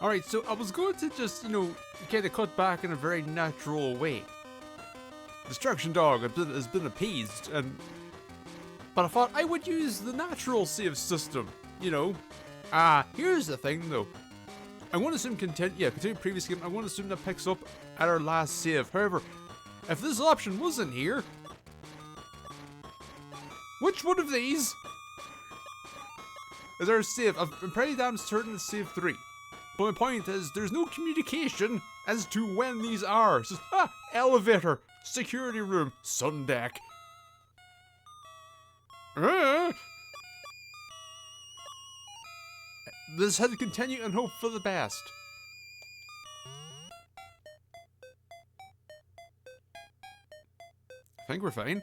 Alright, so I was going to just, you know, kind of cut back in a very natural way. Destruction Dog has been appeased, but I thought I would use the natural save system, you know. Here's the thing though. I want to assume continue previous game, I want to assume that picks up at our last save. However, if this option wasn't here, which one of these is our save? I'm pretty damn certain it's save 3. But my point is, there's no communication as to when these are. It's just, elevator, security room, sun deck. This had to continue and hope for the best. I think we're fine.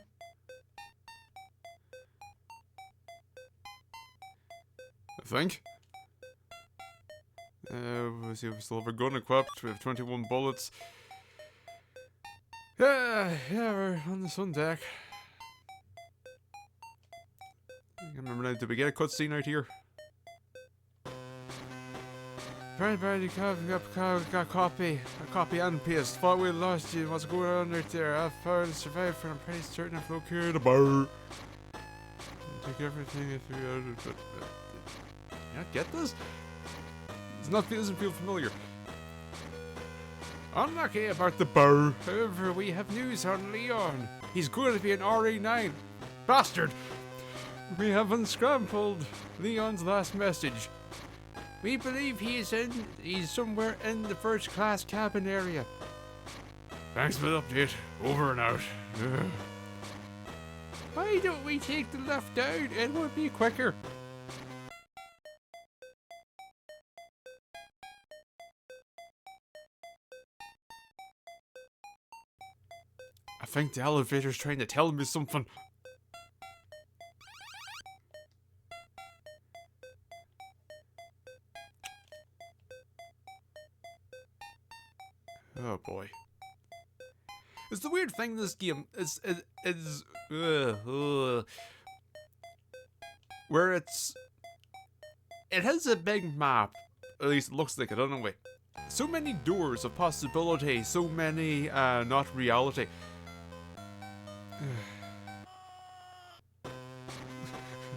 I think. Let's see if we still have a gun equipped. We have 21 bullets. Yeah, we're on the sun deck. I can't remember now, did we get a cutscene out here? Very bad, got copy and paste. Thought we lost you. What's going on right there? I found and survived, and I'm pretty certain I've located a bar. Took everything if you had it, but you not get this? It doesn't feel familiar. Unlucky about the bar. However, we have news on Leon. He's going to be an RE9. Bastard! We have unscrambled Leon's last message. We believe he's somewhere in the first class cabin area. Thanks for the update. Over and out. Why don't we take the left down? It would be quicker. I think the elevator's trying to tell me something. Oh boy. It's the weird thing in this game is where it has a big map, at least it looks like it anyway. So many doors of possibility, so many not reality.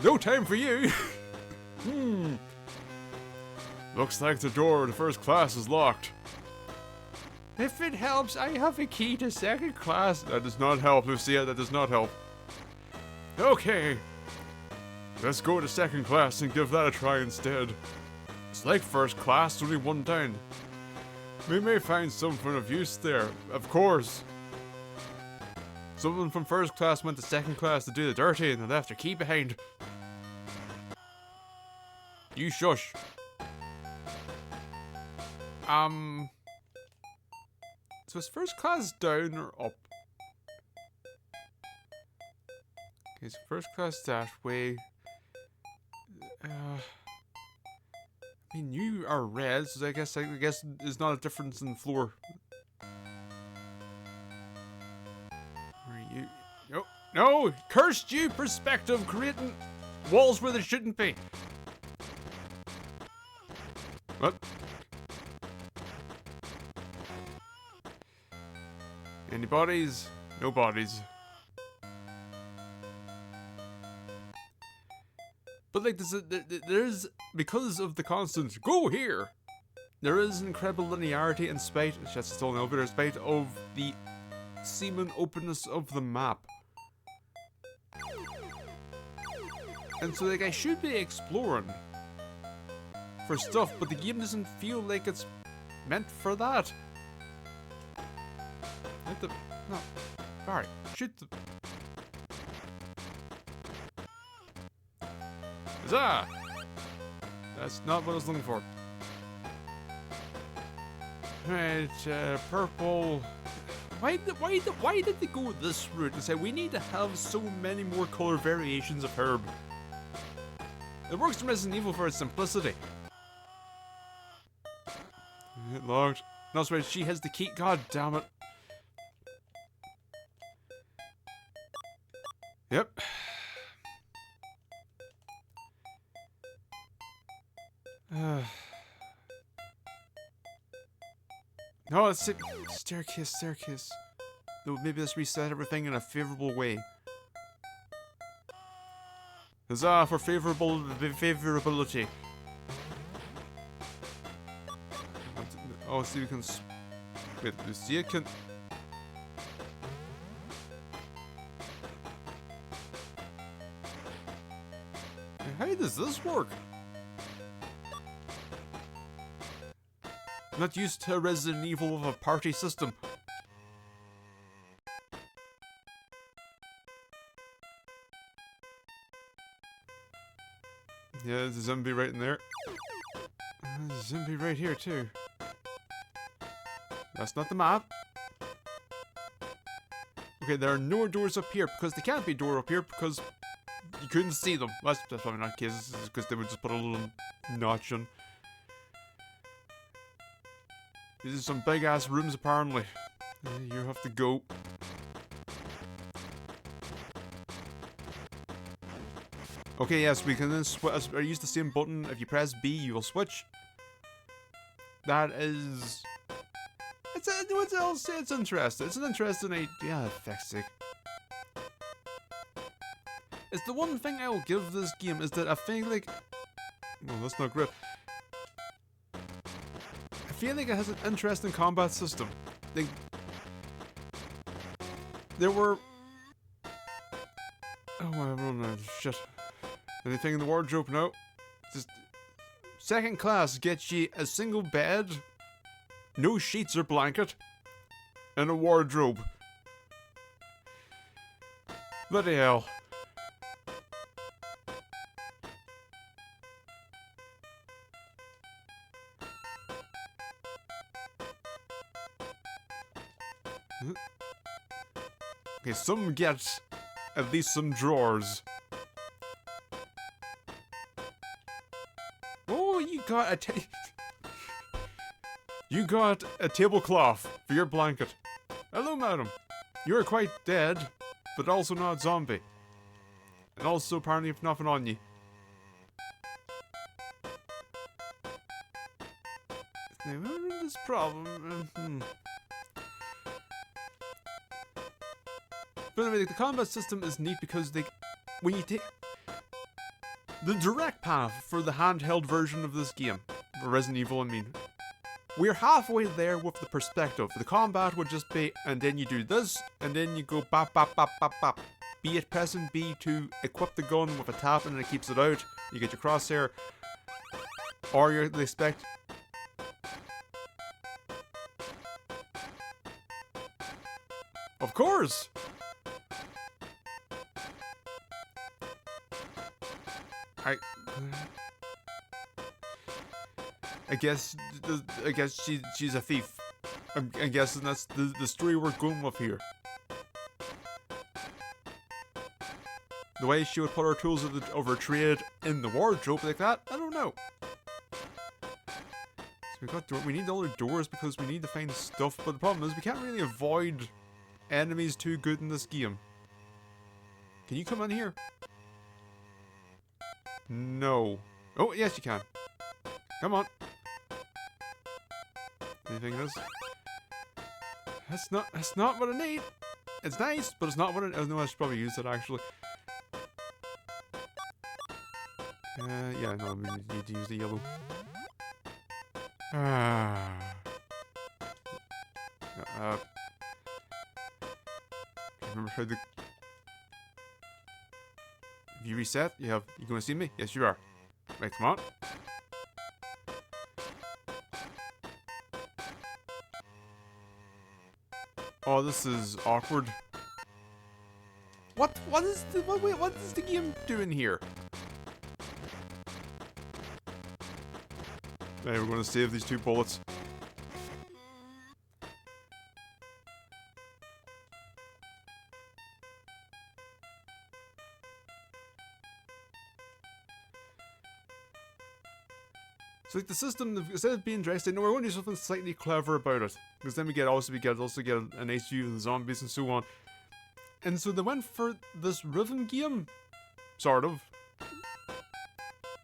No time for you. Looks like the door to first class is locked. If it helps, I have a key to second class. That does not help, Lucia. That does not help. Okay. Let's go to second class and give that a try instead. It's like first class, only one down. We may find something of use there, of course. Someone from first class went to second class to do the dirty and they left their key behind. You shush. So is first class down or up? Okay, so first class that way. I mean, you are red, so I guess there's not a difference in the floor. Are you? No! Cursed you, perspective, creating walls where there shouldn't be. What? Any bodies? No bodies. But like there's because of the constant go here, there is incredible linearity in spite, that's still an elevator, in spite of the seeming openness of the map. And so like I should be exploring for stuff, but the game doesn't feel like it's meant for that. No, sorry, shoot the... Huzzah! That's not what I was looking for. Right, purple... Why did they go this route and say we need to have so many more color variations of herb? It works in Resident Evil for its simplicity. It locked. No, sorry, she has the key. God damn it. Yep. No, it's staircase, staircase. Though maybe let's reset everything in a favorable way. Huzzah for favorability. Oh, see, we can. Wait, Lucia can. How does this work? I'm not used to Resident Evil with a party system. Yeah, there's a zombie right in there. There's a zombie right here, too. That's not the map. Okay, there are no doors up here, because they can't be a door up here, because you couldn't see them. That's probably not the case, because they would just put a little notch on. These are some big-ass rooms, apparently. You have to go. Okay, yes, we can then switch. I use the same button. If you press B, you will switch. That is... It's interesting. It's an interesting idea. Yeah, fuck's sake. It's the one thing I will give this game, is that I feel like... Well, that's not great. I feel like it has an interesting combat system. Like... There were... Oh, I don't know. Shit. Anything in the wardrobe? No. Just... Second class gets you a single bed, no sheets or blanket, and a wardrobe. Bloody hell. Okay, some get at least some drawers. Oh, you got a you got a tablecloth for your blanket. Hello, madam. You are quite dead, but also not a zombie. And also apparently have nothing on you. Now, this problem. But anyway, the combat system is neat because when you take the direct path for the handheld version of this game, for Resident Evil, I mean, we're halfway there with the perspective. The combat would just be, and then you do this, and then you go bap bap bap bap bap. Be it pressing B to equip the gun with a tap, and then it keeps it out. You get your crosshair, or you expect. Of course. I guess she's a thief. I'm guessing that's the story we're going with here. The way she would put her tools of her trade in the wardrobe like that, I don't know. So we need all the doors because we need to find stuff, but the problem is we can't really avoid enemies too good in this game. Can you come in here? No. Oh, yes you can. Come on. Anything else? That's not what I need. It's nice, but it's not what I... Oh, no, I should probably use it, actually. Yeah, no, we need to use the yellow. Remember how the... Have you reset? You gonna see me? Yes, you are. Right, come on. Oh, this is awkward. What is the game doing here? Hey, we're gonna save these 2 bullets. So like the system, instead of being dressed in, no, we're going to do something slightly clever about it. Because then we also get a nice view of the zombies and so on. And so they went for this rhythm game, sort of.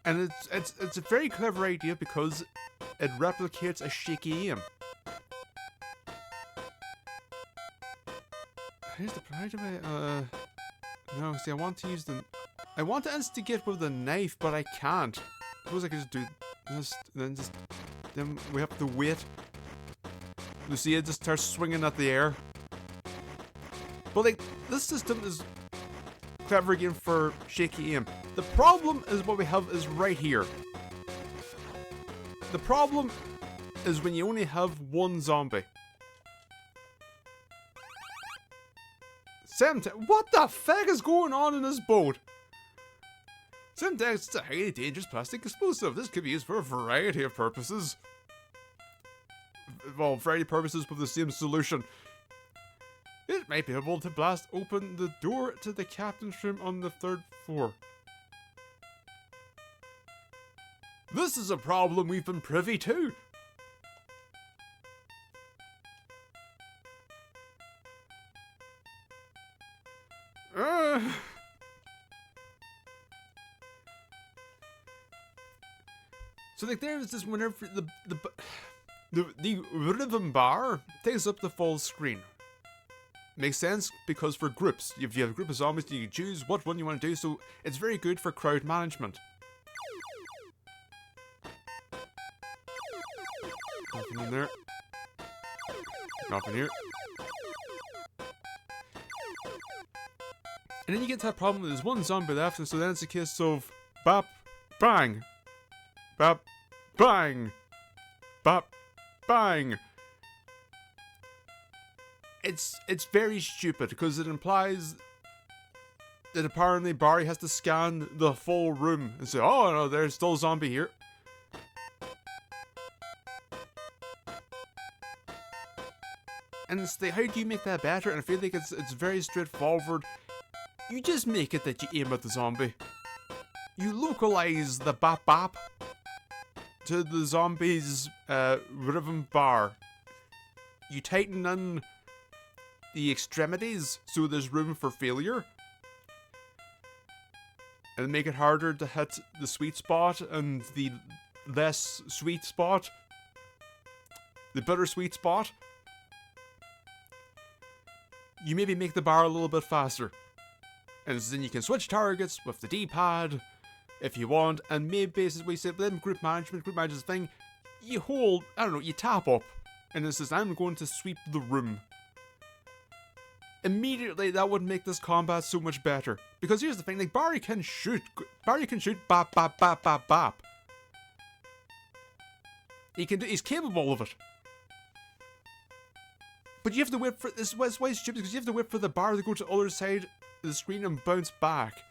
And it's a very clever idea because it replicates a shaky aim. Here's the right away. No, see, I want to use the... I want to instigate with the knife, but I can't. Suppose I could just do this, then we have to wait. Lucia just starts swinging at the air. But like, this system is clever again for shaky aim. The problem is what we have is right here. The problem is when you only have one zombie. What the fuck is going on in this boat? Semtex is a highly dangerous plastic explosive. This could be used for a variety of purposes. Well, variety of purposes with the same solution. It might be able to blast open the door to the captain's room on the 3rd floor. This is a problem we've been privy to. So like there's this whenever the rhythm bar takes up the full screen. Makes sense because for groups, if you have a group of zombies, you can choose what one you want to do. So it's very good for crowd management. Nothing in there. Nothing here. And then you get to that problem where there's one zombie left, and so then it's a case of bap, bang, bap, bang, bap, bang. It's very stupid because it implies that apparently Barry has to scan the full room and say, oh no, there's still a zombie here. And it's like, how do you make that better? And I feel like it's very straightforward. You just make it that you aim at the zombie. You localize the bap bap to the zombie's rhythm bar. You tighten in the extremities so there's room for failure. And make it harder to hit the sweet spot and the less sweet spot. The bittersweet spot. You maybe make the bar a little bit faster. And then you can switch targets with the D-pad if you want, and maybe basically say, then group management thing, you hold, I don't know, you tap up, and it says, I'm going to sweep the room. Immediately, that would make this combat so much better. Because here's the thing, like, Barry can shoot bap, bap, bap, bap, bap. He's capable of it. But you have to wait for, this is why it's stupid, because you have to wait for the bar to go to the other side the screen and bounce back.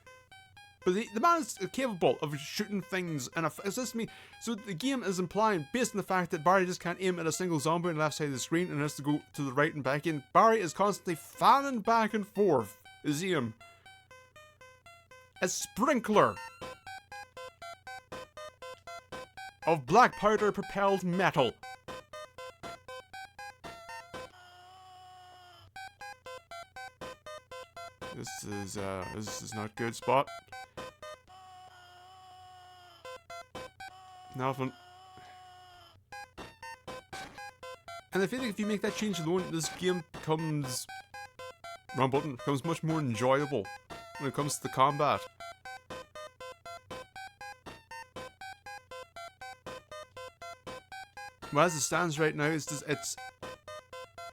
But the man is capable of shooting things, and it's just me. So the game is implying, based on the fact that Barry just can't aim at a single zombie on the left side of the screen and has to go to the right and back in. Barry is constantly fanning back and forth his aim. A sprinkler of black powder propelled metal. This is not good spot. Nothing. And I feel like if you make that change alone, this game becomes wrong button, becomes much more enjoyable when it comes to the combat. Well, as it stands right now, it's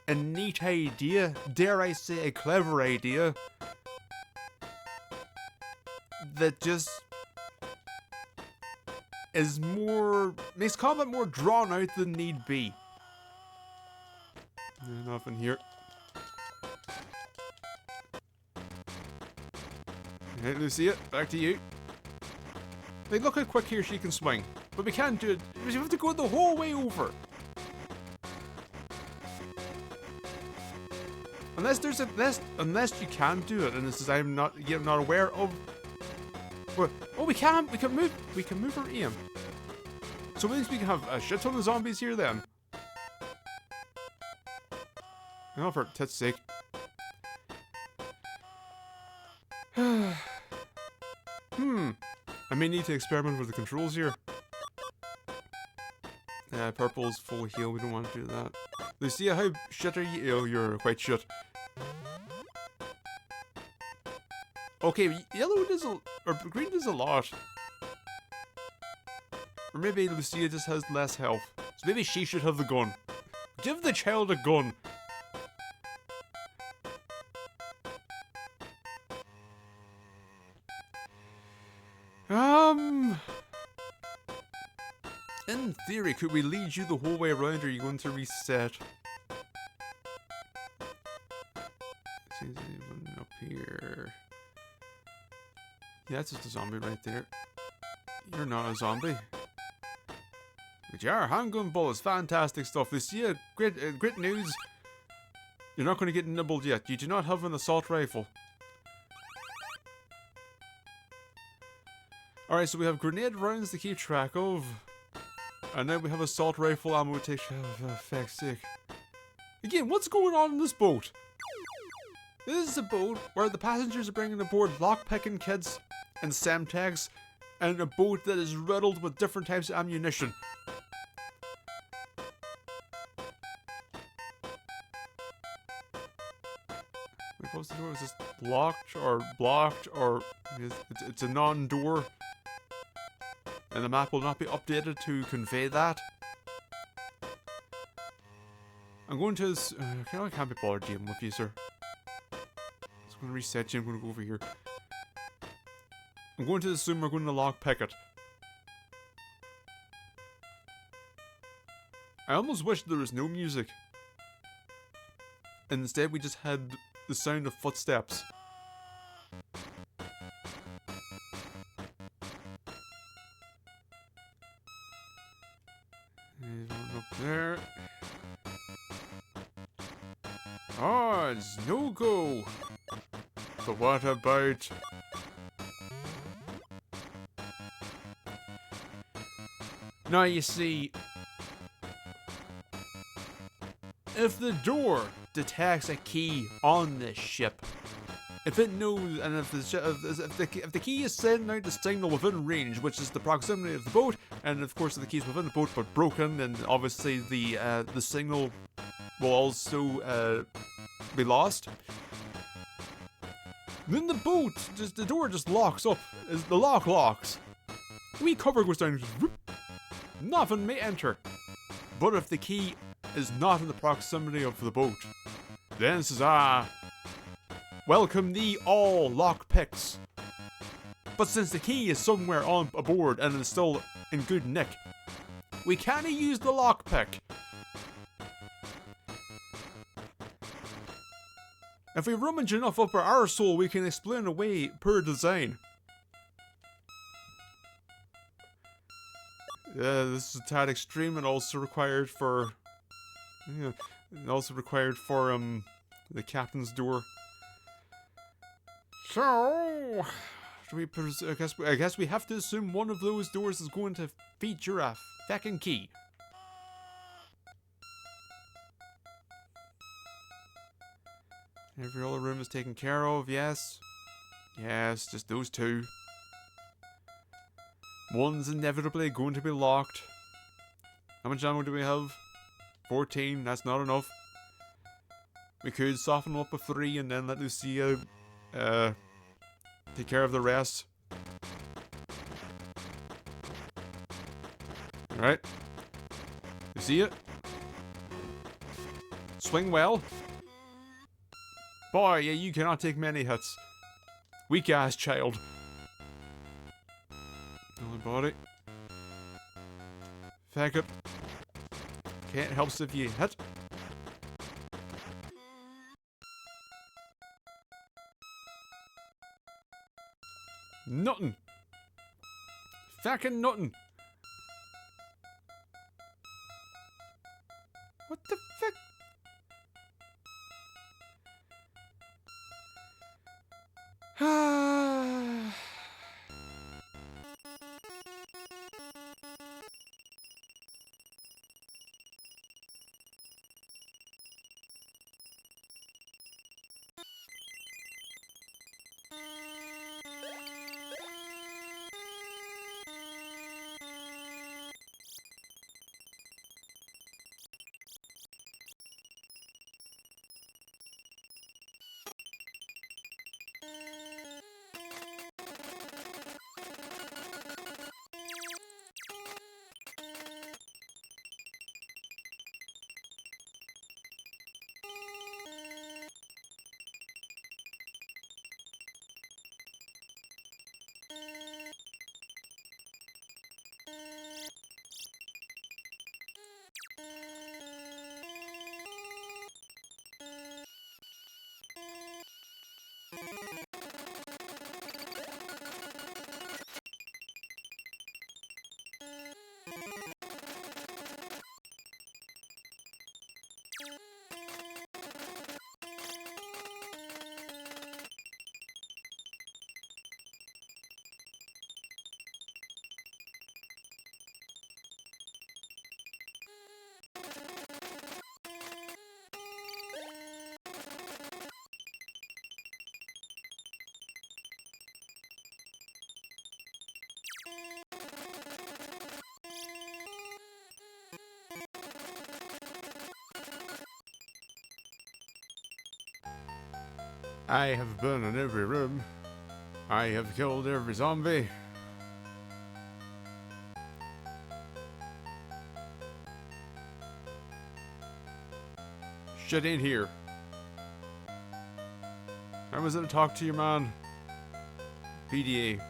a neat idea, dare I say a clever idea, that just is makes combat more drawn out than need be. Nothing here. Hey, Lucia, back to you. Like, look how quick here she can swing. But we can't do it. We have to go the whole way over. Unless you can do it, and this is I'm not aware of. Oh, we can move our aim. So it means we can have a shit ton of zombies here then. Oh, for tits' sake. I may need to experiment with the controls here. Purple's full heal, we don't want to do that. Lucia, how shit are you? Oh, you're quite shit. Okay, yellow does or green does a lot. Or maybe Lucia just has less health. So maybe she should have the gun. Give the child a gun. In theory, could we lead you the whole way around, or are you going to reset? See anyone up here? Yeah, that's just a zombie right there. You're not a zombie. But you are. Handgun bullets, fantastic stuff. Lucia, great news. You're not going to get nibbled yet. You do not have an assault rifle. Alright, so we have grenade rounds to keep track of. And now we have assault rifle ammo to take. Oh, fuck's sake. Again, what's going on in this boat? This is a boat where the passengers are bringing aboard lockpicking kids and semtex, and a boat that is riddled with different types of ammunition. Wait, what's the door? Is this locked or blocked, or it's a non-door? And the map will not be updated to convey that. I'm going to... I can't be bothered dealing with you, sir. I'm going to reset you. I'm going to go over here. I'm going to assume we're going to lockpick it. I almost wish there was no music. And instead we just had the sound of footsteps. There's one up there. Oh, it's no go. But what about... Now you see, if the door detects a key on this ship, if it knows, and if the key is sending out the signal within range, which is the proximity of the boat, and of course if the keys within the boat but broken, then obviously the signal will also be lost. Then the door just locks up. The lock locks. We cover goes down. Whoop. Nothing may enter. But if the key is not in the proximity of the boat, then it says, welcome thee all lockpicks. But since the key is somewhere on aboard and is still in good nick, we can't use the lockpick. If we rummage enough up our arsehole, we can explain away per design. Yeah, this is a tad extreme and also required for... Yeah, and also required for, the captain's door. So... I guess we have to assume one of those doors is going to feature a feckin' key. Every other room is taken care of, yes. Yes, just those two. One's inevitably going to be locked. How much ammo do we have? 14, that's not enough. We could soften them up with 3 and then let Lucia take care of the rest. Alright. Lucia. Swing well. Boy, yeah, you cannot take many hits. Weak ass child. Only body. Faggot. Can't help if you hit. Nothing. Fucking nothing. What the fuck? I have been in every room. I have killed every zombie. Shit ain't here. I was gonna talk to your man. PDA.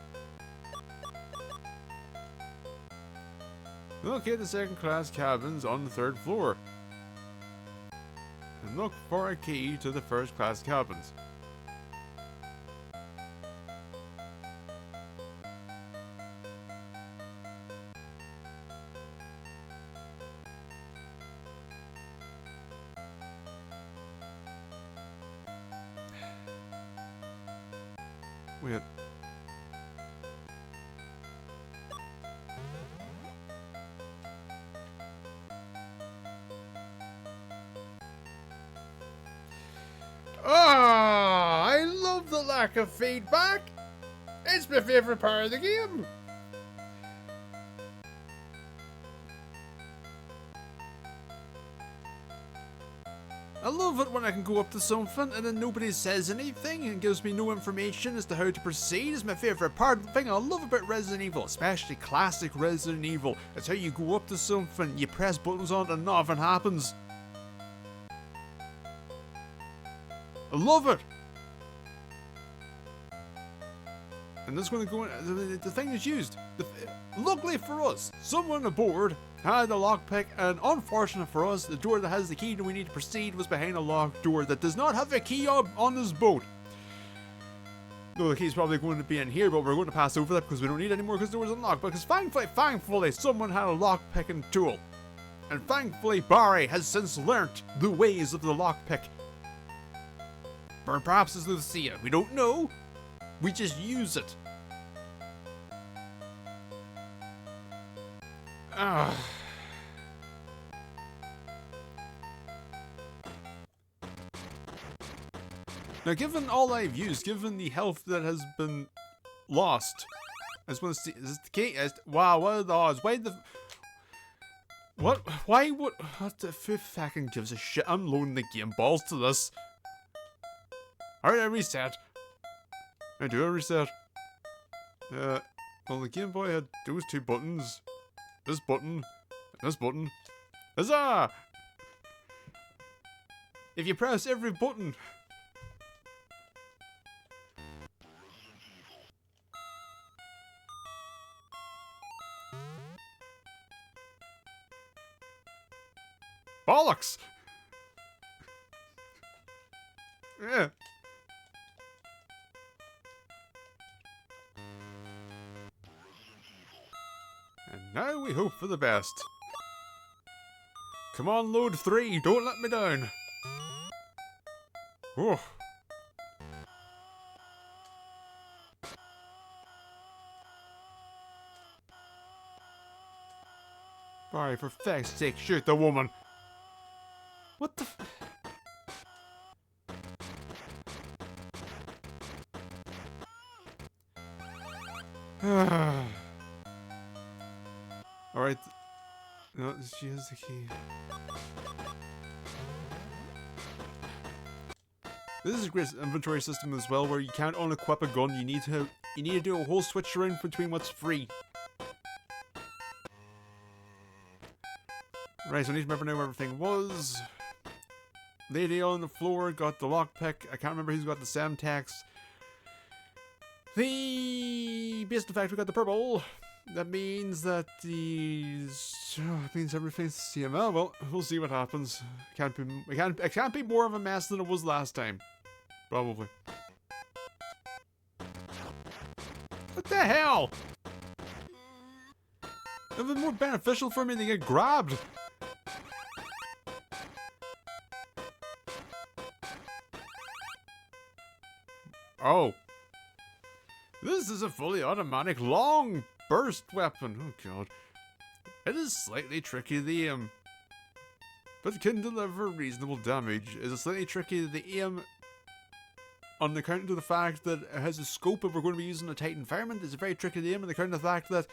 Locate the second class cabins on the 3rd floor. And look for a key to the first class cabins. Wait. I love the lack of feedback. It's my favorite part of the game. I love it when I can go up to something and then nobody says anything and gives me no information as to how to proceed. Is my favorite part. The thing I love about Resident Evil, especially classic Resident Evil, it's how you go up to something, you press buttons on it and nothing happens. I love it. And that's going to go in. The thing is used. Luckily for us, someone aboard had a lockpick, and unfortunate for us, the door that has the key that we need to proceed was behind a locked door that does not have a key on this boat. No, the key's probably going to be in here, but we're going to pass over that because we don't need it anymore because the door's unlocked. Because thankfully, someone had a lockpicking tool. And thankfully, Barry has since learnt the ways of the lockpick. Or perhaps it's Lucia, we don't know. We just use it. Now, given all I've used, given the health that has been lost, I just want to see, is this the key? Wow, what are the odds? Why the... What? Why would... What the fifth fucking gives a shit? I'm loading the game balls to this. Alright, I reset. I do a reset. Well, the Game Boy had those 2 buttons. This button. And this button. Huzzah! If you press every button... Bollocks! Yeah. And now we hope for the best. Come on, load 3, don't let me down. Oh. Barry, for fuck's sake, shoot the woman. What the Alright. No, she has the key. This is a great inventory system as well, where you can't unequip a gun. You need to do a whole switch around between what's free. Right, so I need to remember now where everything was. Lady on the floor got the lockpick. I can't remember who's got the Semtex. The base factory got the purple. That means that these... it means everything's CML. Well, we'll see what happens. It can't be more of a mess than it was last time. Probably. What the hell? It would be more beneficial for me to get grabbed. Oh. This is a fully automatic long burst weapon. Oh god. It is slightly tricky to aim, but can deliver reasonable damage. It is slightly tricky to aim on account of the fact that it has a scope and we're going to be using a tight environment. It's very tricky to aim on account of the fact that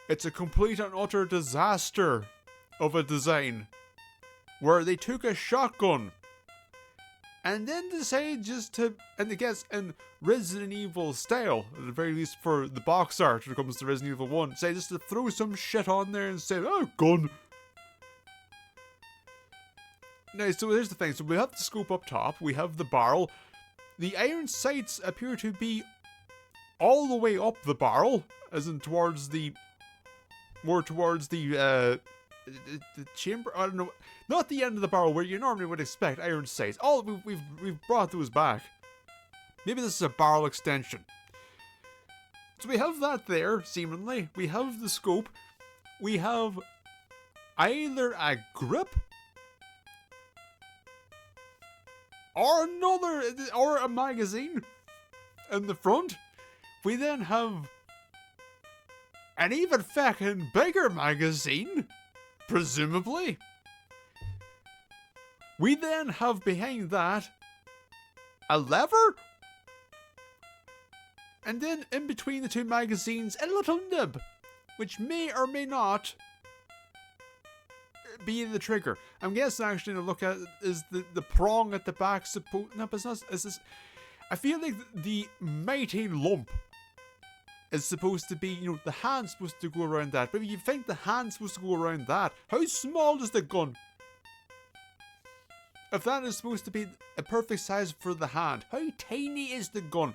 it's a complete and utter disaster of a design where they took a shotgun and then decide just to, and I guess in Resident Evil style, at the very least for the box art when it comes to Resident Evil 1, say just to throw some shit on there and say, oh, gun. Now, so here's the thing. So we have the scope up top, we have the barrel. The iron sights appear to be all the way up the barrel, as in towards the, more towards the chamber. I don't know, not the end of the barrel where you normally would expect iron sights. Oh, we've brought those back. Maybe this is a barrel extension. So we have that there, seemingly. We have the scope. We have either a grip or or a magazine in the front. We then have an even fucking bigger magazine, presumably. We then have behind that a lever. And then in between the two magazines, a little nib, which may or may not be the trigger. I'm guessing actually to look at is the prong at the back supposed. No, but it's not. Is this? I feel like the mighty lump is supposed to be, you know, the hand's supposed to go around that. But if you think the hand's supposed to go around that, how small is the gun? If that is supposed to be a perfect size for the hand, how tiny is the gun?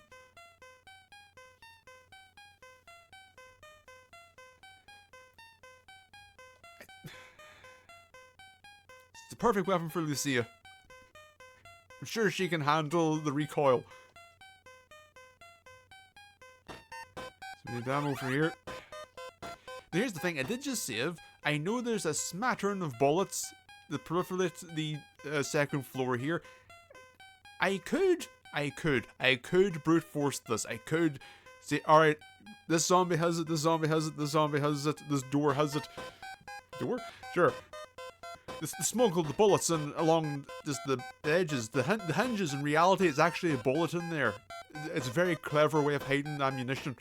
It's the perfect weapon for Lucia. I'm sure she can handle the recoil. So we need ammo for here. Now here's the thing, I did just save. I know there's a smattering of bullets that proliferate the second floor here. I could brute force this. I could say, alright, this zombie has it, this zombie has it, this zombie has it, this door has it. Door? Sure. Smuggle the bullets in along just the edges, the hinges. In reality, it's actually a bullet in there. It's a very clever way of hiding ammunition.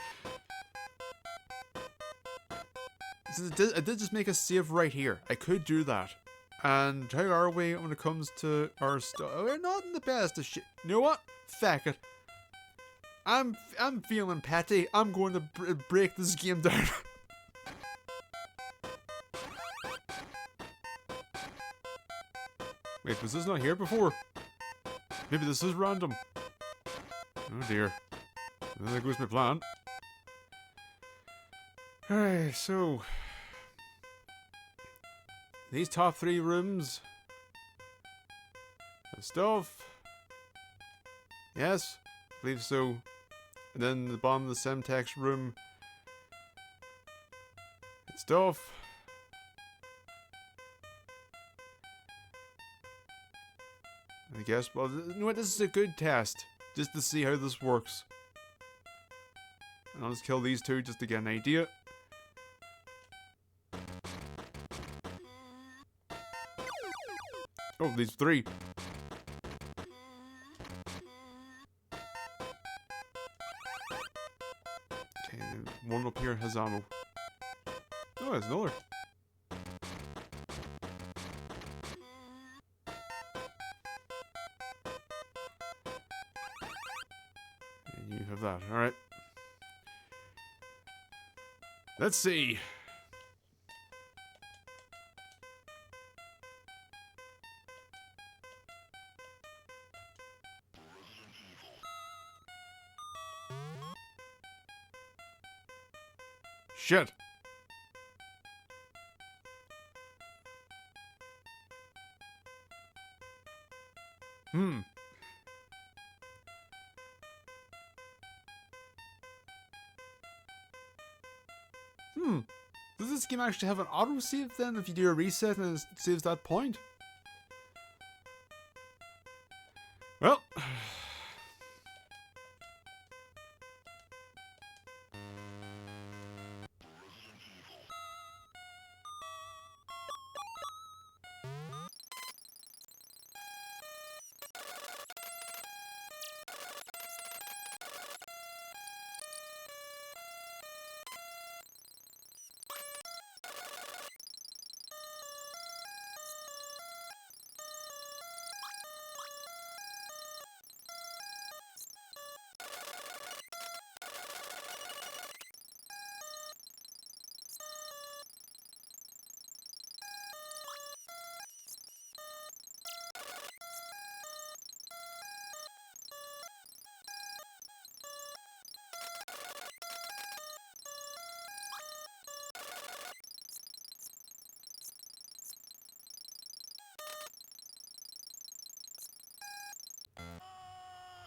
So I did just make a save right here. I could do that. And how are we when it comes to our stuff? We're not in the best of shit. You know what? Fuck it. I'm feeling petty. I'm going to break this game down. Wait, was this not here before? Maybe this is random. Oh dear. There goes my plan. Alright, so these top three rooms have stuff. Yes, I believe so. And then the bottom of the Semtex room, stuff. I guess, well, you know what, this is a good test, just to see how this works. And I'll just kill these two just to get an idea. Oh, these three. Okay, one up here has ammo. Oh, there's another. And you have that, alright. Let's see. Shit. Does this game actually have an autosave then if you do a reset and it saves that point? Well.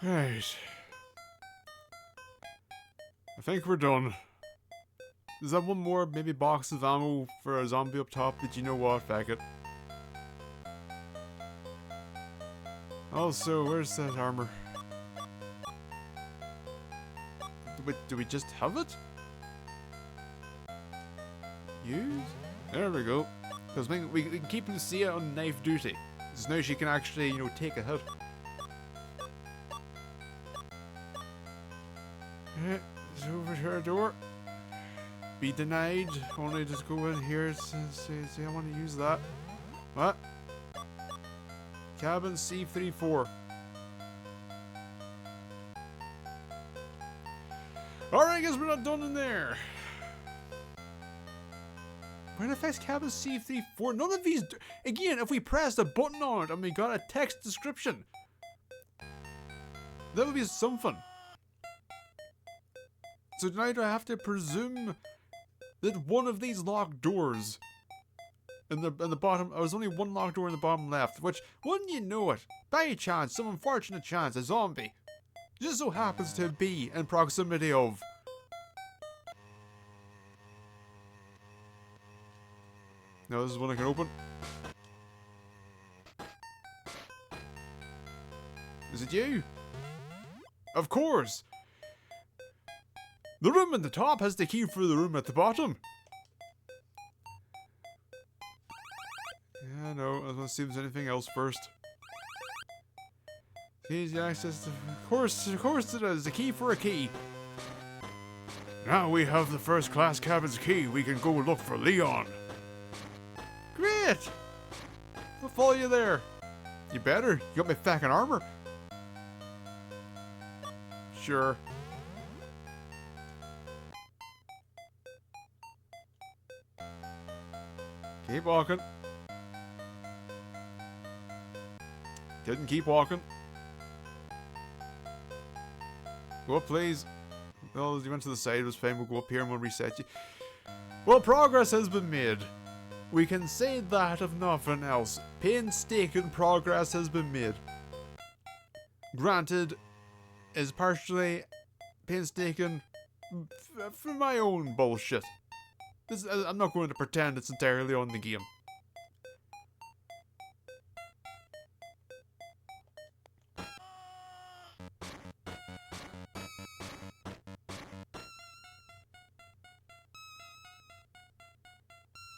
Right. I think we're done. Is that one more maybe box of ammo for a zombie up top? But you know what? Fuck it. Also, where's that armor? Do we just have it? Use? There we go. Because we can keep Lucia on knife duty. Because now she can actually, you know, take a hit. It's over to our door. Be denied. Only just go in here and say I want to use that. What? Cabin C34. Alright, I guess we're not done in there. Where the fuck's cabin C34? None of these. Again, if we pressed a button on it and we got a text description, that would be something. So now do I have to presume that one of these locked doors in the bottom, there's only one locked door in the bottom left, which, wouldn't you know it, by chance, some unfortunate chance, a zombie just so happens to be in proximity of. Now this is one I can open. Is it you? Of course! The room at the top has the key for the room at the bottom. Yeah, no, I want to see if there's anything else first. Easy access to, of course it is, the key for a key. Now we have the first class cabin's key, we can go look for Leon. Great! I'll follow you there. You better, you got my fucking armor. Sure. Keep walking. Didn't keep walking. Go up, please. Well, you went to the side, it was fine. We'll go up here and we'll reset you. Well, progress has been made. We can say that if nothing else. Painstaking progress has been made. Granted, is partially painstaking for my own bullshit. I'm not going to pretend it's entirely on the game.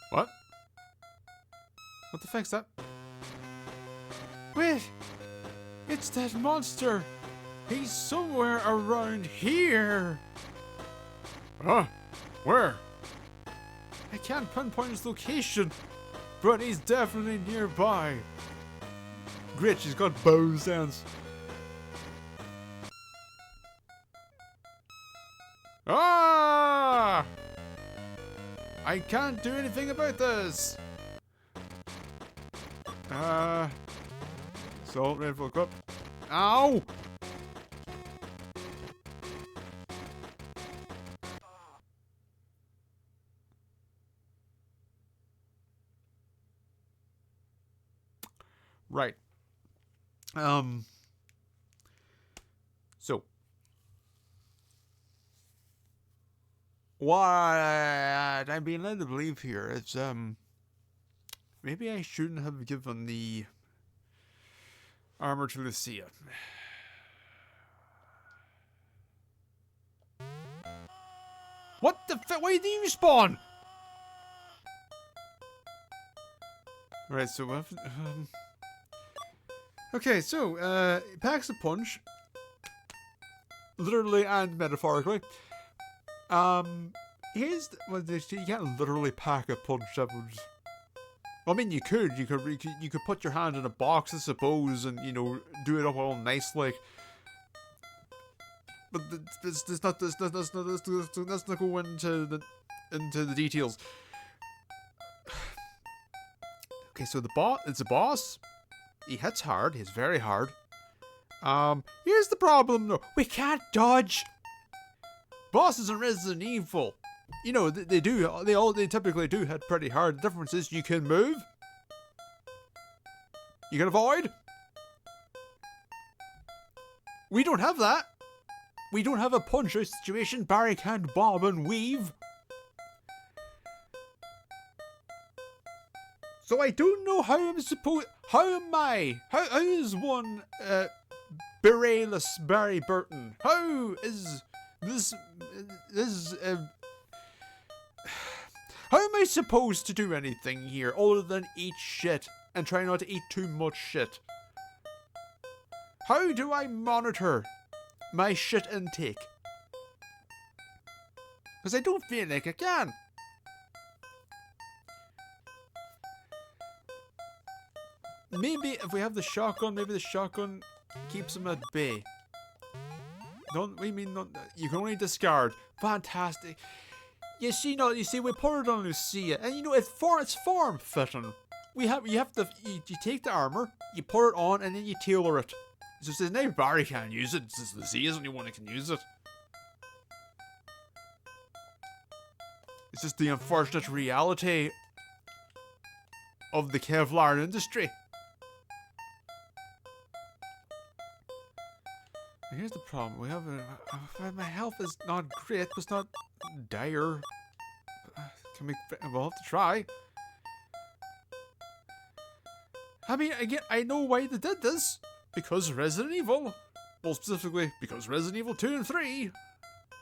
What? What the fuck's that? Wait! It's that monster! He's somewhere around here! Huh? Where? I can't pinpoint his location, but he's definitely nearby. Great, she's got bow sense. Ah! I can't do anything about this. Salt, rainfall cup. Ow! Right. So. What I'm being led to believe here is, maybe I shouldn't have given the armor to Lucia. What the fuck? Why did you spawn? Right, so, okay, so, packs a punch. Literally and metaphorically. Here's well, you can't literally pack a punch. That would. Well, I mean, you could put your hand in a box, I suppose, and you know, do it up all nice, like. But let's not go into the details. Okay, so it's a boss. He hits hard. He's very hard. Here's the problem, though. We can't dodge. Bosses in Resident Evil, you know, they typically do hit pretty hard. The difference is you can move, you can avoid, We don't have that. We don't have a punch-out situation. Barry can't bob and weave. So I don't know how I'm supposed... How am I? How is one, beretless Barry Burton? How is this... How am I supposed to do anything here other than eat shit and try not to eat too much shit? How do I monitor my shit intake? Because I don't feel like I can. Maybe if we have the shotgun, maybe the shotgun keeps him at bay. Don't we mean not, you can only discard. Fantastic. You see, we put it on Lucia, and you know it's form fitting. You take the armor, you put it on, and then you tailor it. So it says now Barry can't use it. It says Lucia's the only one who can use it. It's just the unfortunate reality of the Kevlar industry. Here's the problem. We have my health is not great, but it's not dire. We'll have to try. I mean, again, I know why they did this. Because Resident Evil. Well, specifically, because Resident Evil 2 and 3.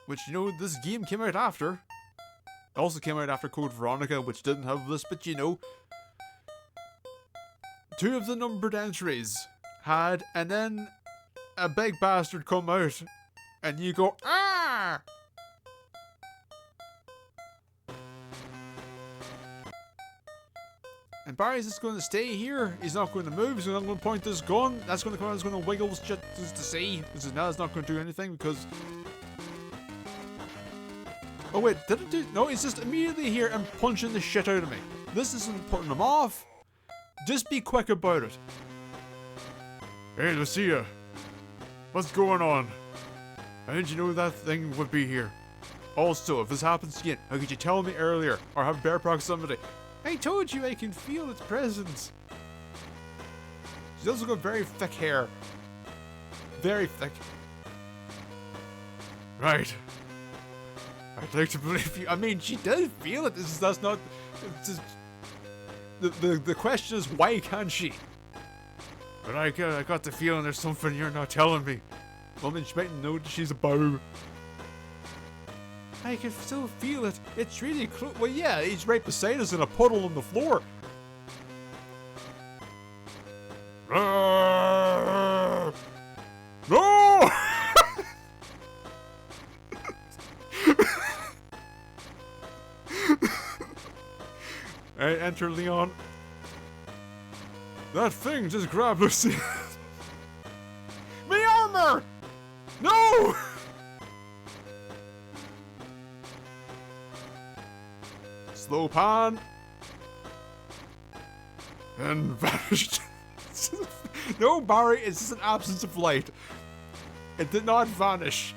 Which, you know, this game came out after. It also came out after Code Veronica, which didn't have this, but you know. 2 of the numbered entries had, and then a big bastard come out, and you go, ah! And Barry's just going to stay here. He's not going to move. He's not going to point this gun. That's going to come out. He's going to wiggle shit just to see. Now it's not going to do anything because... Oh wait, did it do... No, he's just immediately here and punching the shit out of me. This isn't putting him off. Just be quick about it. Hey, Lucia. What's going on? How did you know that thing would be here? Also, if this happens again, how could you tell me earlier? Or have bear proximity? I told you I can feel its presence. She's also got very thick hair. Very thick. Right. I'd like to believe you. I mean, she did feel it. That's not... Just, the question is, why can't she? But I got the feeling there's something you're not telling me. Well, then she might know that she's a bow. I can still feel it. It's really close. Well, yeah, he's right beside us in a puddle on the floor. No! Alright, enter Leon. That thing just grabbed Lucy. My armor! No! Slow pan. And vanished. No, Barry, it's just an absence of light. It did not vanish.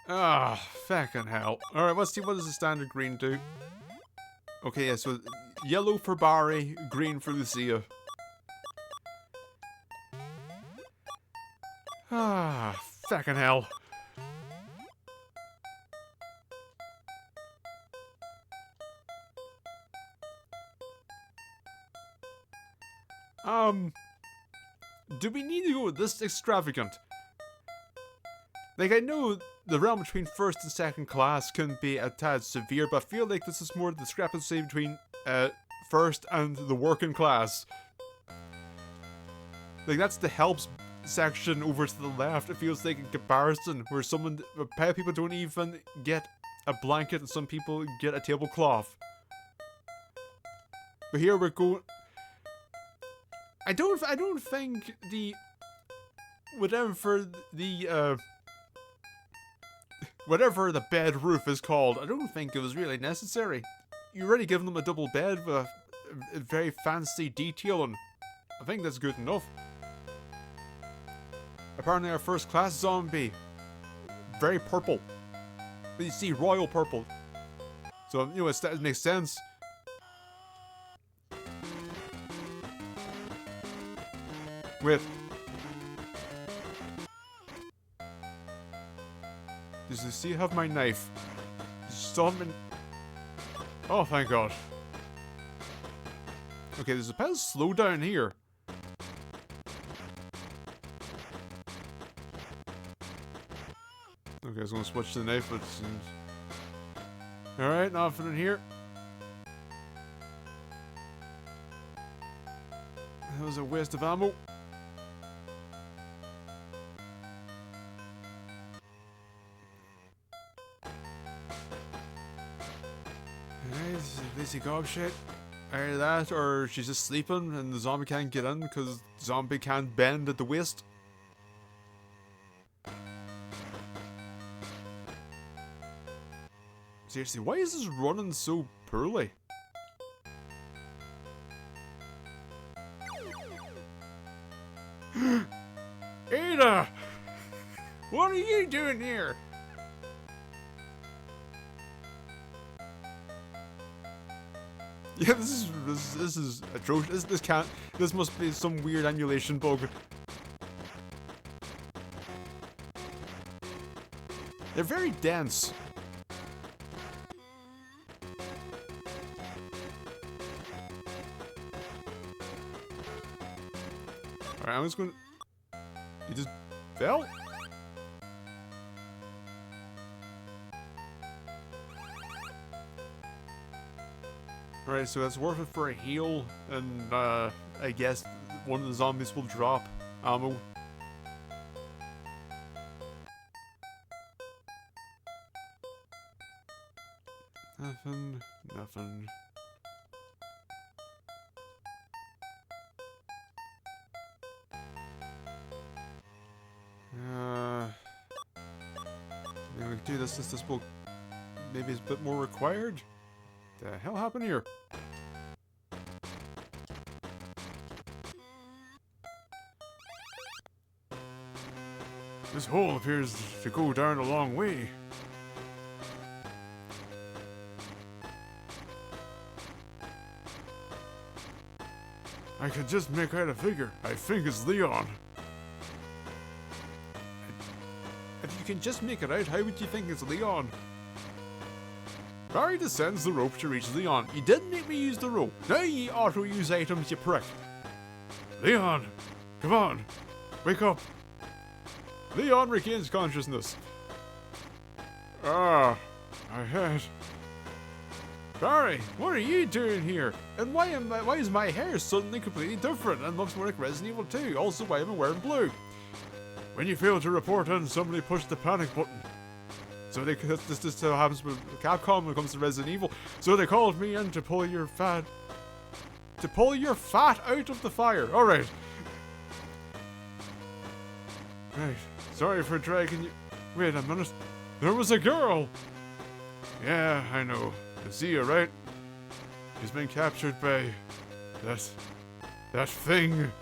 Ah, fucking hell. Alright, let's see what does the standard green do. Okay, yeah, so yellow for Barry, green for Lucia. Ah, fucking hell. Do we need to go this extravagant? Like, I know the realm between first and second class can be a tad severe, but I feel like this is more the discrepancy between first and the working class. Like, that's the helps section over to the left. It feels like in comparison, where people don't even get a blanket and some people get a tablecloth. But here we're going... I don't think the... Whatever the bed roof is called, I don't think it was really necessary. You already given them a double bed with a very fancy detailing. I think that's good enough. Apparently our first class zombie. Very purple. But you see, royal purple. So, you know, it makes sense. Wait. Does the sea have my knife? Does it still have my... Oh, thank God. Okay, there's a pedal slow down here. Okay, I was gonna switch to the knife, but it seems... Alright, nothing in here. That was a waste of ammo. Alright, Lizzie gobshite. Either that, or she's just sleeping and the zombie can't get in because the zombie can't bend at the waist. Seriously, why is this running so poorly? Ada! What are you doing here? Yeah, this is atrocious. This must be some weird annulation bug. They're very dense. Alright, I'm just gonna... You just fell? Alright, so that's worth it for a heal, and I guess one of the zombies will drop ammo. Nothing. Maybe we can do this since this will maybe is a bit more required. The hell happened here? This hole appears to go down a long way. I can just make out a figure. I think it's Leon. If you can just make it out, how would you think it's Leon? Barry descends the rope to reach Leon. You didn't make me use the rope. Now ye auto-use items, you prick. Leon! Come on! Wake up! Leon regains consciousness. Ah, my head. Barry, what are you doing here? And why is my hair suddenly completely different and looks more like Resident Evil 2? Also, why am I wearing blue? When you fail to report in, somebody pushed the panic button. So this happens with Capcom when it comes to Resident Evil. So they called me in to pull your fat out of the fire. All right. Right. Sorry for dragging you. Wait a minute. There was a girl. Yeah, I know. Zia, right? She's been captured by that thing.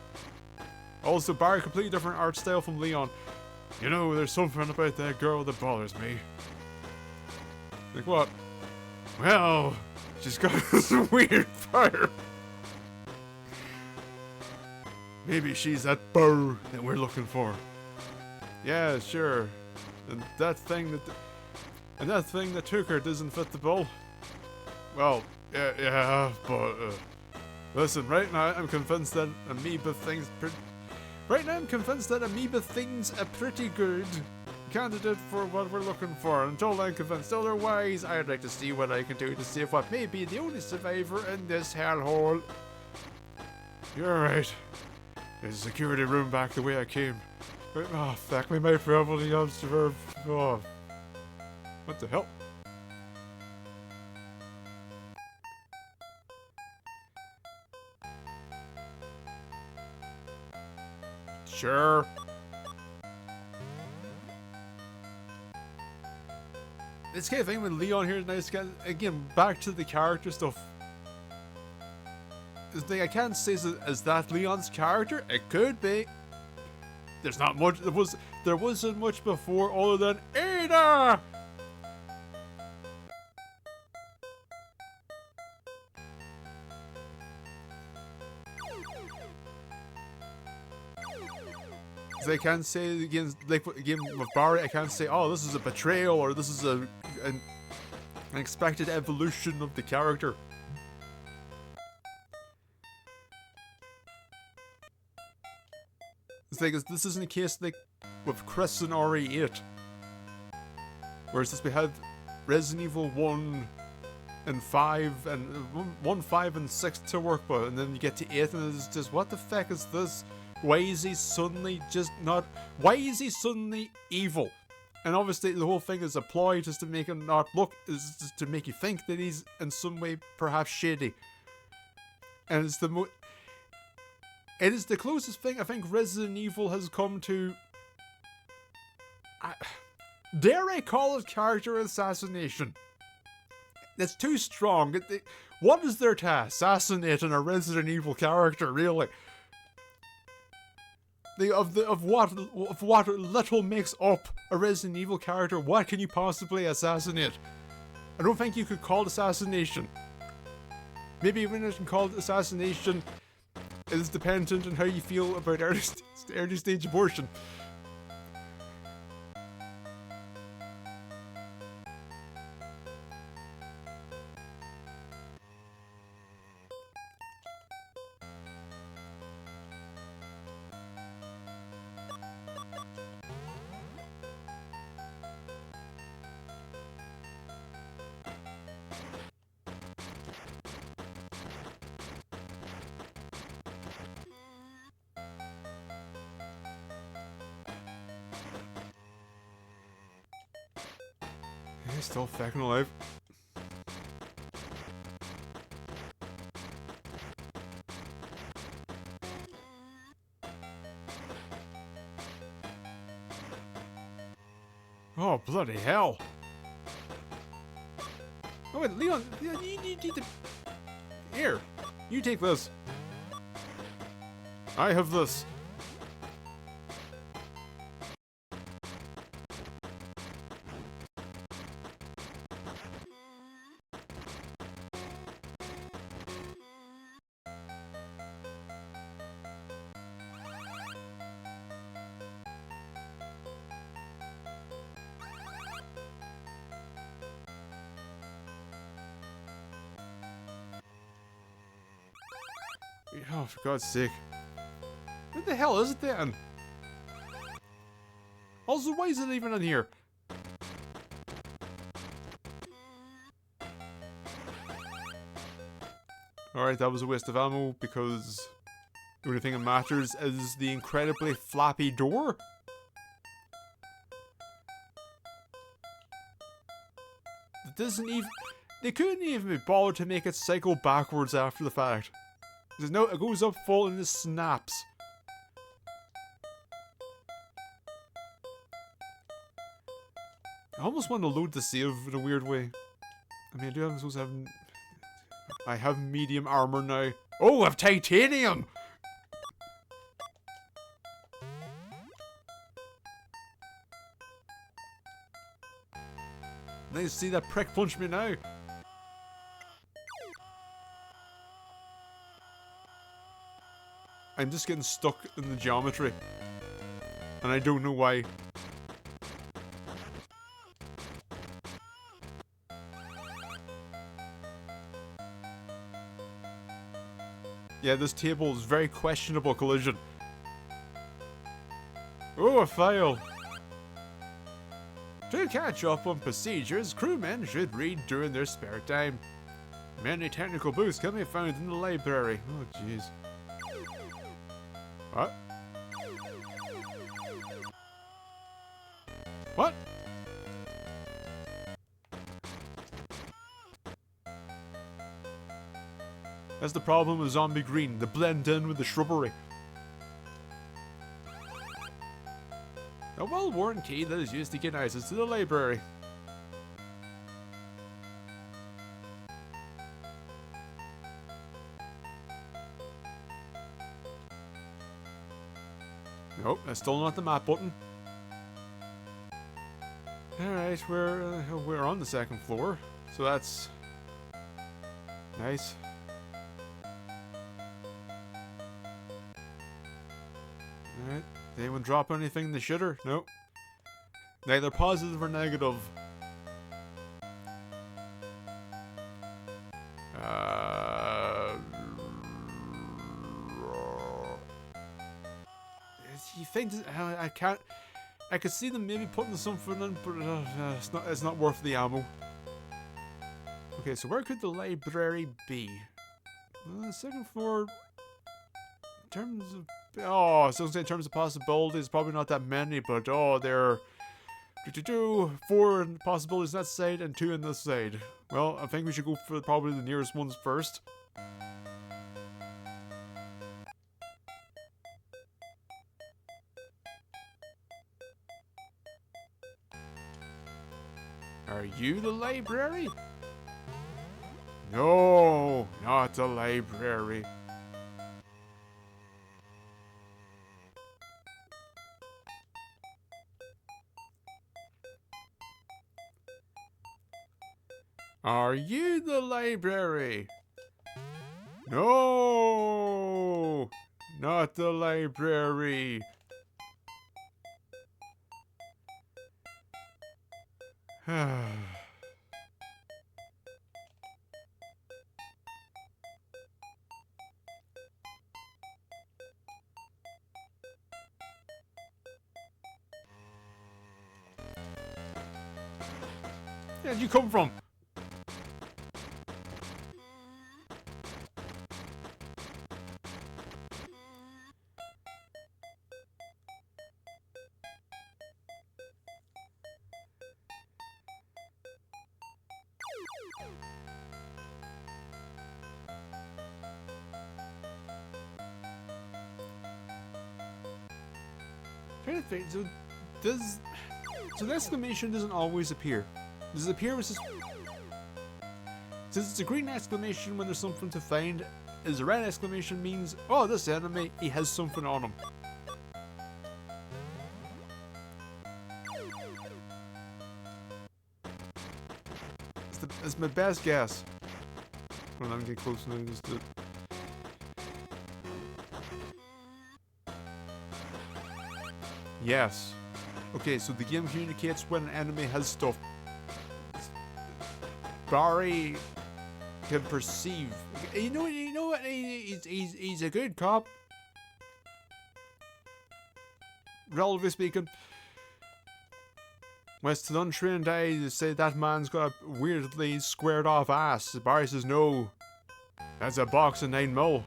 Also, Barry, completely different art style from Leon. You know, there's something about that girl that bothers me. Like what? Well, she's got this weird fire. Maybe she's that bow that we're looking for. Yeah, sure. And that thing that took her doesn't fit the bill. Well, yeah, but listen. Right now, I'm convinced that Amoeba thing's a pretty good candidate for what we're looking for. Until I'm convinced otherwise, I'd like to see what I can do to save what may be the only survivor in this hellhole. You're right. There's a security room back the way I came. Oh, fuck, we might probably observe. Oh. What the hell? Sure. This kind of thing with Leon here is nice. Again, back to the character stuff. The thing I can't say is that Leon's character. It could be. There's not much. There wasn't much before other than Ada. Because I can't say against, like a game with Barry, I can't say, oh, this is a betrayal or this is an expected evolution of the character. It's like, this isn't a case like with Chris and RE8. Whereas this we had Resident Evil 1 and 5 and 1, 5 and 6 to work with, and then you get to 8 and it's just, what the fuck is this? Why is he suddenly just not, why is he suddenly evil? And obviously the whole thing is a ploy just to make him not look, is just to make you think that he's in some way perhaps shady. And it's it is the closest thing I think Resident Evil has come to, dare I call it character assassination? That's too strong. What is there to assassinate in a Resident Evil character, really? Of what little makes up a Resident Evil character, what can you possibly assassinate? I don't think you could call it assassination. Maybe when it can call it assassination, it is dependent on how you feel about early stage abortion. He's still fucking alive. Oh, bloody hell. Oh wait, Leon, you need to... Here, you take this. I have this. Oh, for God's sake. What the hell is it then? Also, why is it even in here? Alright, that was a waste of ammo because the only thing that matters is the incredibly flappy door. It doesn't even... They couldn't even be bothered to make it cycle backwards after the fact. There's no, it goes up full and it snaps. I almost want to load the save in a weird way. I mean, I do have, I'm supposed to have... I have medium armor now. Oh, I have titanium! Nice to see that prick punch me now. I'm just getting stuck in the geometry. And I don't know why. Yeah, this table is very questionable collision. Oh, a fail. To catch up on procedures, crewmen should read during their spare time. Many technical books can be found in the library. Oh, jeez. What? What? That's the problem with zombie green. They blend in with the shrubbery. A well-worn key that is used to get access to the library. Nope, that's still not the map button. Alright, we're on the second floor, so that's nice. Alright. Did anyone drop anything in the shitter? Nope. Neither positive or negative. You think I can't? I could see them maybe putting something in, but it's not worth the ammo. Okay, so where could the library be? Second floor. In terms of so in terms of possibilities, probably not that many, but there are 4 possibilities on that side and 2 on this side. Well, I think we should go for probably the nearest ones first. Are you the library? No, not the library. Are you the library? No, not the library. Where'd you come from? Trying to think. So the exclamation doesn't always appear. Does it appear since it's a green exclamation when there's something to find? Is a red exclamation means, oh, this enemy, he has something on him. It's my best guess. Well, I'm getting close now. Just to... Yes. Okay, so the game communicates when an enemy has stuff. Barry can perceive. You know what? He's a good cop. Relatively speaking. West to the untrained eye, they say that man's got a weirdly squared off ass. Barry says no. That's a box of 9mm.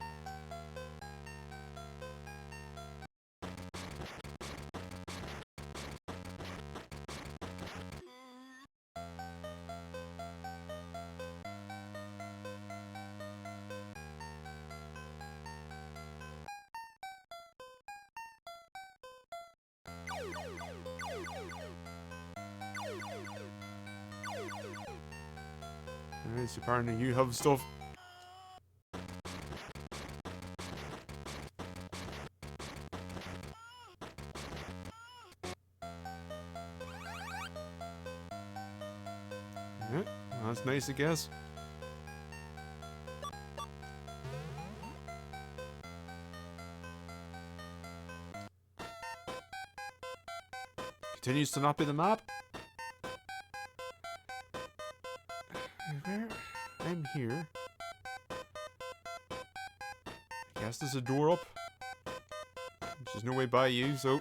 Alright, so apparently you have stuff. Alright, well, that's nice, I guess. Continues to not be the map. Where? I'm here. I guess there's a door up. There's no way by you, so...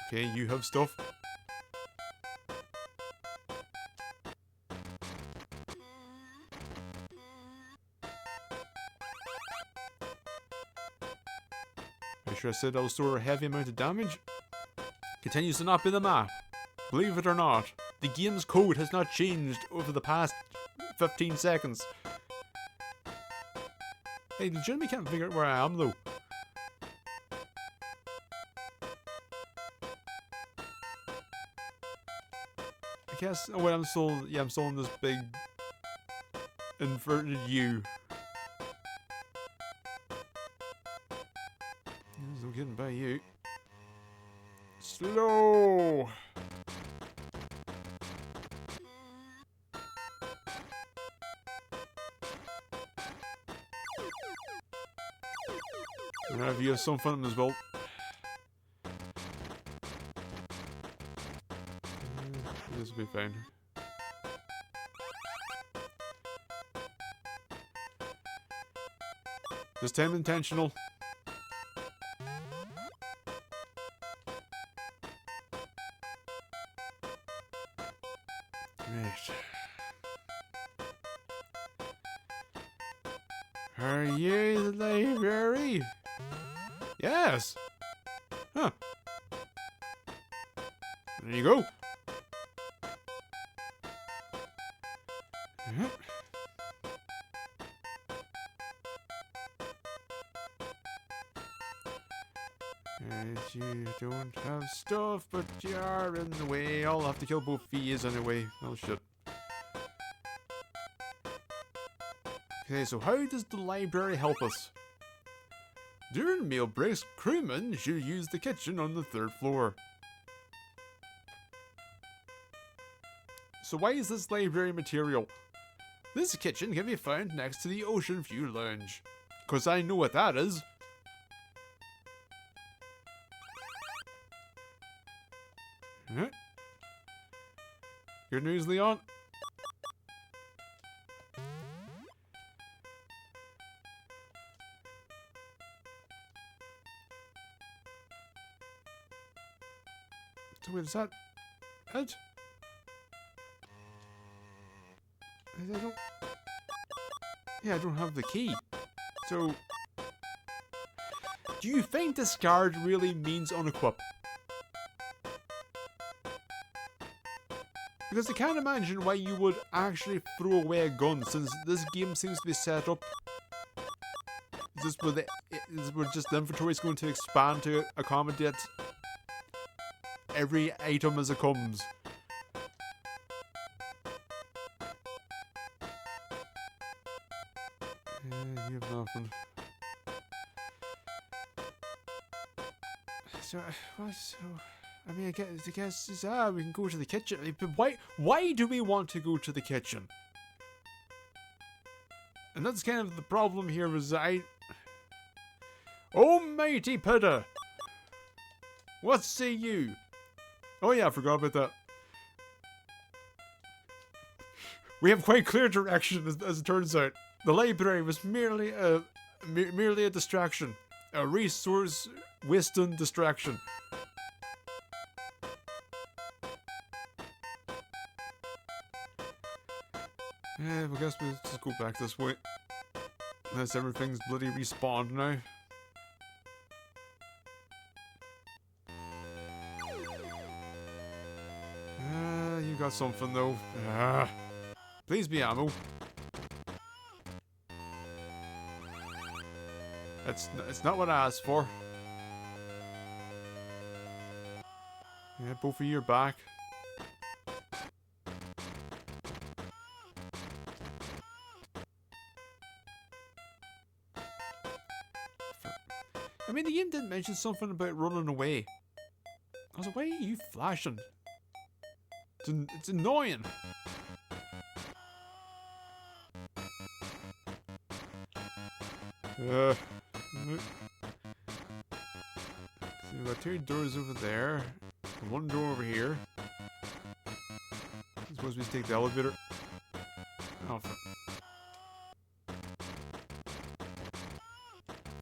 Okay, you have stuff. Make sure I said I'll store a heavy amount of damage. Continues to not be the map. Believe it or not, the game's code has not changed over the past 15 seconds. Hey, legitimately can't figure out where I am though. I guess, oh wait, I'm still in this big inverted U. There's no getting by you. Slow. Have you have some fun as well. This will be fine. This time intentional. Right. Are you the library? Yes. Huh. There you go. And you don't have stuff, but you are in the way. I'll have to kill both fees anyway. Oh shit. Okay, so how does the library help us? During meal breaks, crewmen should use the kitchen on the 3rd floor. So why is this library material? This kitchen can be found next to the Ocean View Lounge. 'Cause I know what that is. Huh? Good news, Leon? So wait, is that it? I don't... Yeah, I don't have the key. So... Do you think discard really means unequip? Because I can't imagine why you would actually throw away a gun, since this game seems to be set up... Is this where just the inventory is going to expand to accommodate every item as it comes? You have nothing. So, what? So, I mean, I guess we can go to the kitchen. But why do we want to go to the kitchen? And that's kind of the problem here. Is Almighty Pitta! What say you? Oh yeah, I forgot about that. We have quite clear direction, as it turns out. The library was merely a distraction. A resource wasting distraction. Yeah, I guess we'll just go back this way. Unless everything's bloody respawned now. You got something though. Please be ammo. It's not what I asked for. Yeah, both of you are back. I mean, the game did mention something about running away. I was like, why are you flashing? It's annoying. So we've got 2 doors over there, and 1 door over here. I suppose we just take the elevator. Oh,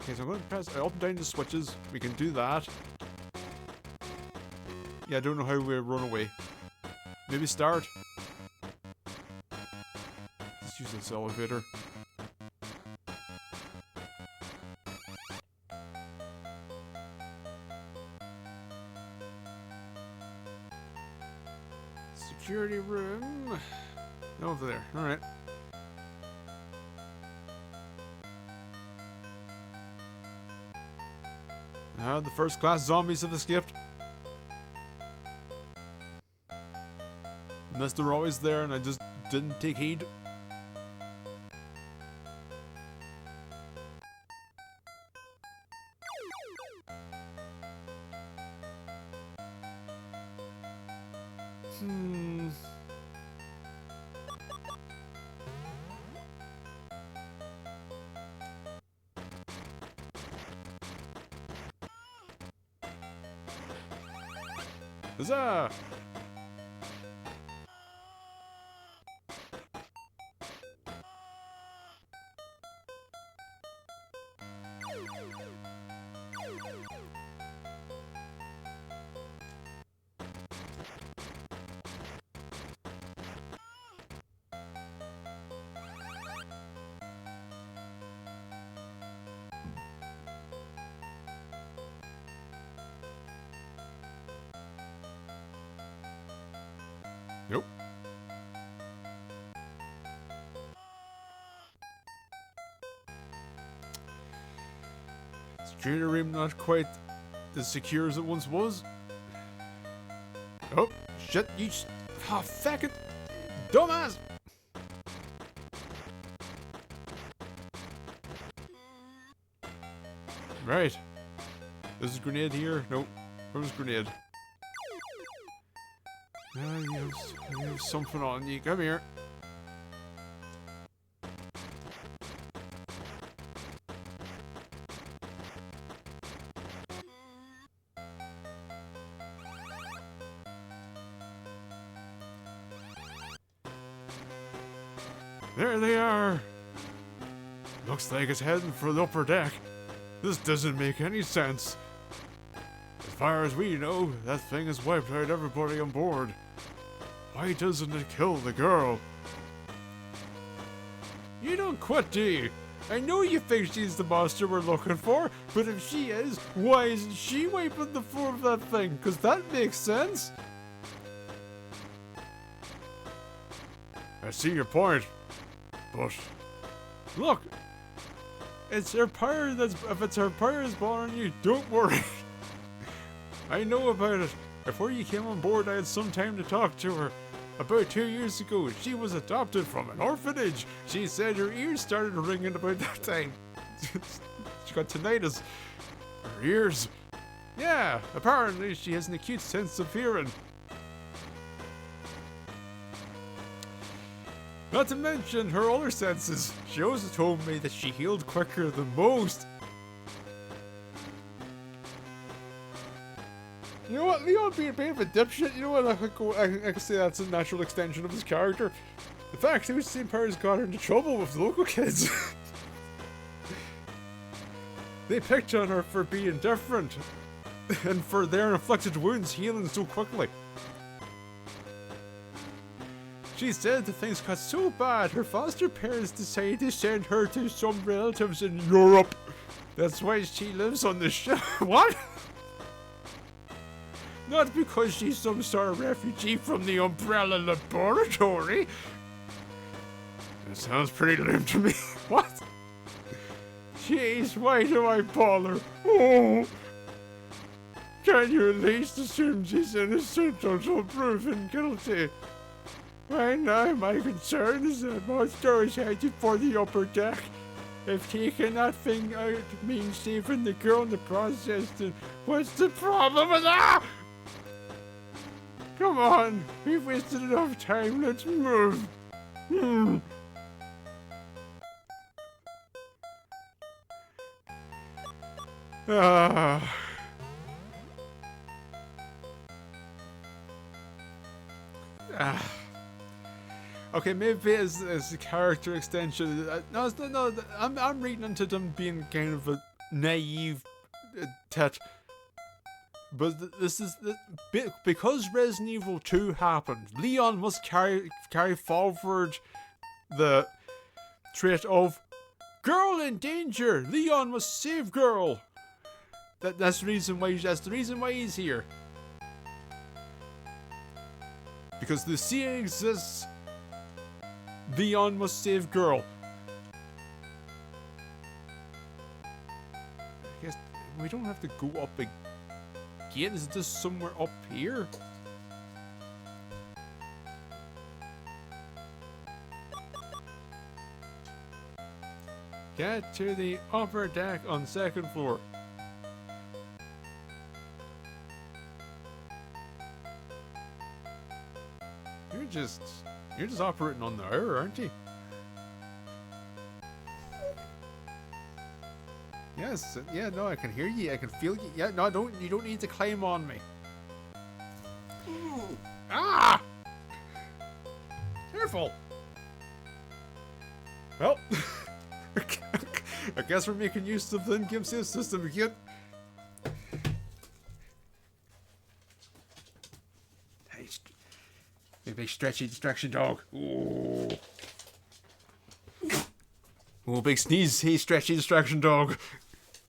okay, so I'm going to press up and down the switches. We can do that. Yeah, I don't know how we run away. Maybe start. Let's use this elevator. Security room. Over there. Alright. The 1st class zombies have escaped. Unless they're always there and I just didn't take heed. Hmm. Huzzah! Nope. Security room not quite as secure as it once was. Oh, shit, you fucking dumbass! Right. There's a grenade here. Nope. Where's grenade? You have something on you. Come here. There they are. Looks like it's heading for the upper deck. This doesn't make any sense. As far as we know, that thing has wiped out everybody on board. Why doesn't it kill the girl? You don't quit, do you? I know you think she's the monster we're looking for, but if she is, why isn't she wiping the floor of that thing? Because that makes sense. I see your point, but look, it's her power if it's her power is bothering you, don't worry. I know about it. Before you came on board, I had some time to talk to her. About 2 years ago, she was adopted from an orphanage. She said her ears started ringing about that time. She got tinnitus. Her ears. Yeah, apparently she has an acute sense of hearing. Not to mention her other senses. She also told me that she healed quicker than most. You know what, Leon being a bit of a dipshit, you know what, I could say that's a natural extension of his character. In fact, his same powers got her into trouble with the local kids. They picked on her for being different, and for their inflicted wounds healing so quickly. She said that things got so bad, her foster parents decided to send her to some relatives in Europe. That's why she lives on the ship. What? Not because she's some sort of refugee from the Umbrella Laboratory. That sounds pretty lame to me. What? Jeez, why do I bother? Oh! Can you at least assume she's innocent until proven guilty? Right now, my concern is that monster is headed for the upper deck. If taking that thing out means saving the girl in the process, then what's the problem with that? Come on, we've wasted enough time, let's move. Okay, maybe as a character extension. No, I'm reading into them being kind of a naive tet. But this is because Resident Evil 2 happened. Leon must carry forward the trait of girl in danger. Leon must save girl. That's the reason why. That's the reason why he's here. Because the scene exists. Leon must save girl. I guess we don't have to go up again. Is this somewhere up here? Get to the upper deck on second floor. You're just operating on the air, aren't you? Yes, yeah, no, I can hear you. I can feel you. Yeah, no, you don't need to climb on me. Ah! Careful. Well, I guess we're making use of the in-game save system again. Hey, big stretchy distraction dog. Ooh. Oh, big sneeze. Hey, stretchy distraction dog.